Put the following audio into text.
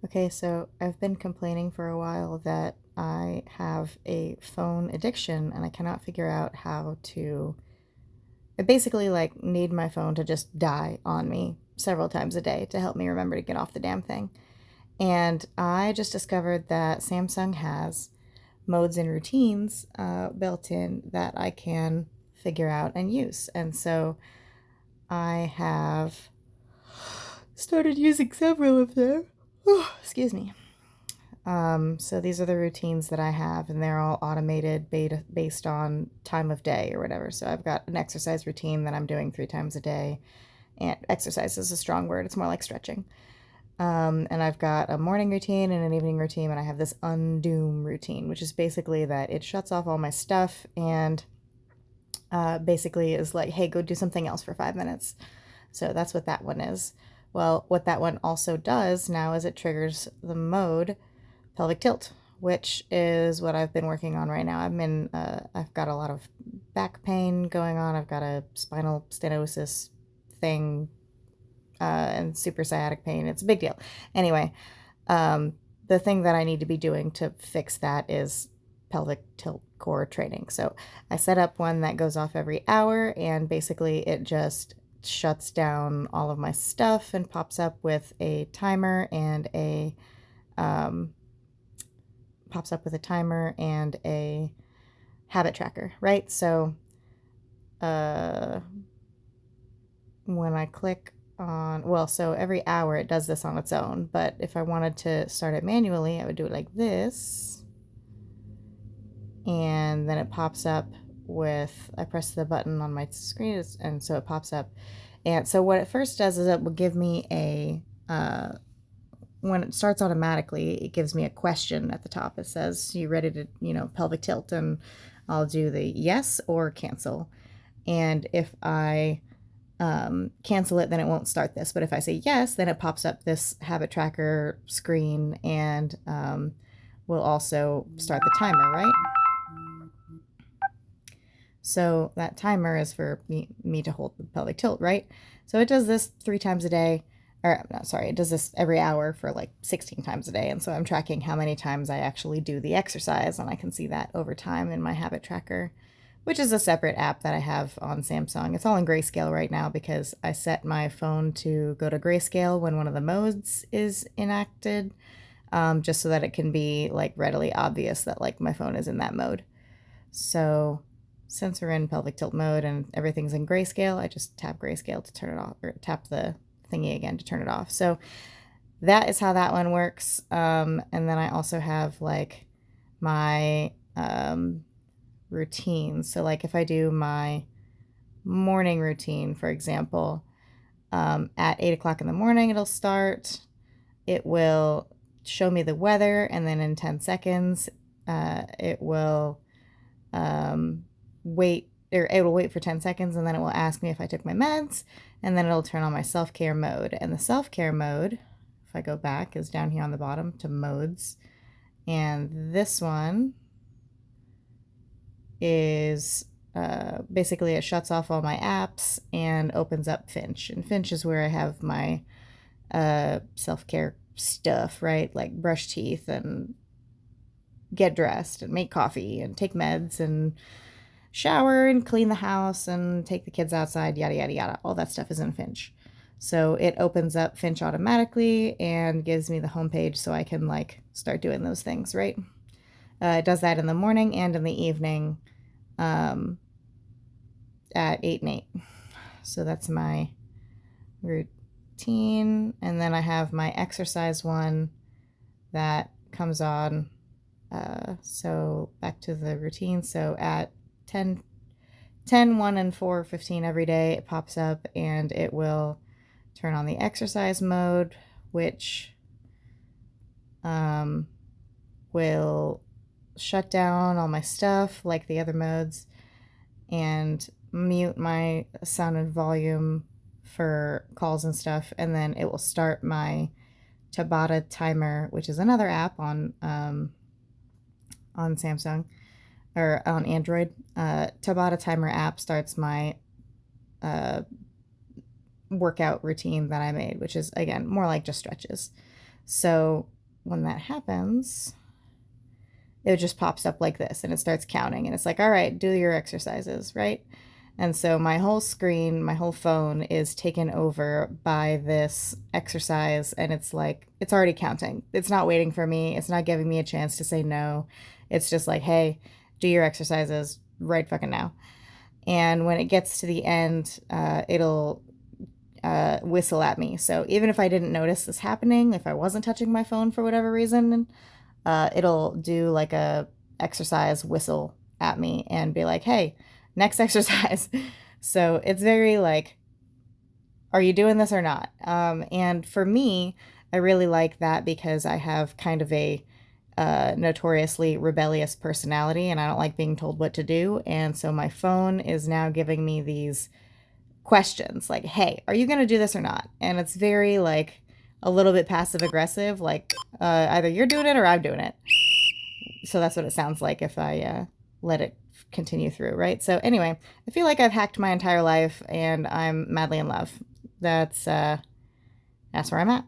Okay, so I've been complaining for a while that I have a phone addiction and I cannot figure out how to. I basically like need my phone to just die on me several times a day to help me remember to get off the damn thing. And I just discovered that Samsung has modes and routines built in that I can figure out and use. And so I have started using several of them. Excuse me. So these are the routines that I have, and they're all automated based on time of day or whatever. So I've got an exercise routine that I'm doing 3 times a day. And exercise is a strong word, it's more like stretching. And I've got a morning routine and an evening routine, and I have this undoom routine, which is basically that it shuts off all my stuff and basically is like, hey, go do something else for 5 minutes. So that's what that one is. Well, what that one also does now is it triggers the mode pelvic tilt, which is what I've been working on right now. I've got a lot of back pain going on. I've got a spinal stenosis thing and super sciatic pain. It's a big deal. Anyway, the thing that I need to be doing to fix that is pelvic tilt core training. So I set up one that goes off every hour, and basically it just shuts down all of my stuff and pops up with a timer and a habit tracker, right? So when I click on, well, so every hour it does this on its own, but if I wanted to start it manually, I would do it like this, and then it pops up with, I press the button on my screen, and so it pops up. And so what it first does is it will give me when it starts automatically, it gives me a question at the top. It says, you ready to, pelvic tilt? And I'll do the yes or cancel. And if I cancel it, then it won't start this. But if I say yes, then it pops up this habit tracker screen and will also start the timer, right? So that timer is for me to hold the pelvic tilt, right? So it does this 3 times a day, or no, sorry, it does this every hour for like 16 times a day. And so I'm tracking how many times I actually do the exercise, and I can see that over time in my habit tracker, which is a separate app that I have on Samsung. It's all in grayscale right now because I set my phone to go to grayscale when one of the modes is enacted, just so that it can be like readily obvious that like my phone is in that mode. So since we're in pelvic tilt mode and everything's in grayscale, I just tap grayscale to turn it off, or tap the thingy again to turn it off. So that is how that one works. And then I also have like my routines. So like if I do my morning routine, for example, at 8 o'clock in the morning, it'll start. It will show me the weather, and then in 10 seconds, it will wait, or it will wait for 10 seconds, and then it will ask me if I took my meds, and then it'll turn on my self-care mode. And the self-care mode, if I go back, is down here on the bottom to modes. And this one is basically it shuts off all my apps and opens up Finch. And Finch is where I have my self-care stuff, right? Like brush teeth and get dressed and make coffee and take meds and shower and clean the house and take the kids outside, yada, yada, yada. All that stuff is in Finch. So it opens up Finch automatically and gives me the homepage so I can like start doing those things, right? It does that in the morning and in the evening at 8 and 8. So that's my routine. And then I have my exercise one that comes on. So back to the routine. So at 10, 1, and 4:15 every day, it pops up and it will turn on the exercise mode, which will shut down all my stuff like the other modes and mute my sound and volume for calls and stuff. And then it will start my Tabata timer, which is another app on Samsung or on Android. Tabata timer app starts my workout routine that I made, which is again more like just stretches. So when that happens, it just pops up like this and it starts counting and it's like, all right, do your exercises, right? And so my whole screen, my whole phone is taken over by this exercise and it's like, it's already counting. It's not waiting for me. It's not giving me a chance to say no. It's just like, hey, do your exercises right fucking now. And when it gets to the end, it'll whistle at me. So even if I didn't notice this happening, if I wasn't touching my phone for whatever reason, it'll do like a exercise whistle at me and be like, hey, next exercise. So it's very like, are you doing this or not? And for me, I really like that because I have kind of a notoriously rebellious personality and I don't like being told what to do. And so my phone is now giving me these questions like, hey, are you going to do this or not? And it's very like a little bit passive aggressive, like either you're doing it or I'm doing it. So that's what it sounds like if I let it continue through, right? So anyway, I feel like I've hacked my entire life and I'm madly in love. That's where I'm at.